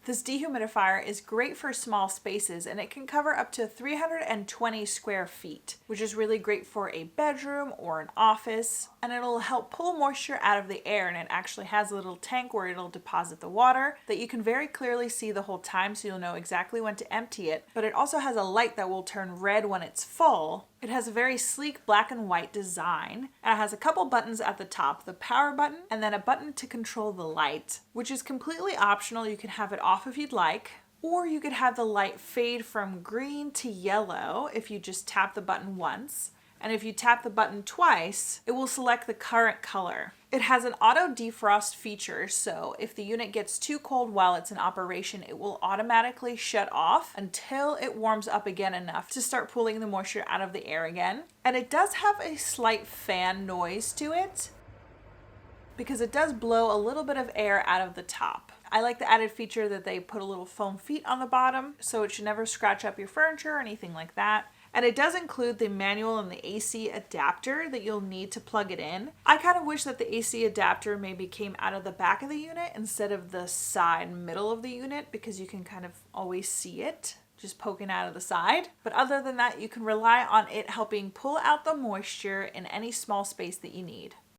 This dehumidifier is great for small spaces and it can cover up to 320 square feet, which is really great for a bedroom or an office, and it'll help pull moisture out of the air, and it actually has a little tank where it'll deposit the water that you can very clearly see the whole time, so you'll know exactly when to empty it, but it also has a light that will turn red when it's full. It has a very sleek black and white design, and it has a couple buttons at the top, the power button and then a button to control the light, which is completely optional. You can have it off if you'd like, or you could have the light fade from green to yellow if you just tap the button once. And if you tap the button twice, it will select the current color. It has an auto defrost feature, so if the unit gets too cold while it's in operation, it will automatically shut off until it warms up again enough to start pulling the moisture out of the air again. And it does have a slight fan noise to it because it does blow a little bit of air out of the top. I like the added feature that they put a little foam feet on the bottom, so it should never scratch up your furniture or anything like that. And it does include the manual and the AC adapter that you'll need to plug it in. I kind of wish that the AC adapter maybe came out of the back of the unit instead of the side middle of the unit, because you can kind of always see it just poking out of the side. But other than that, you can rely on it helping pull out the moisture in any small space that you need.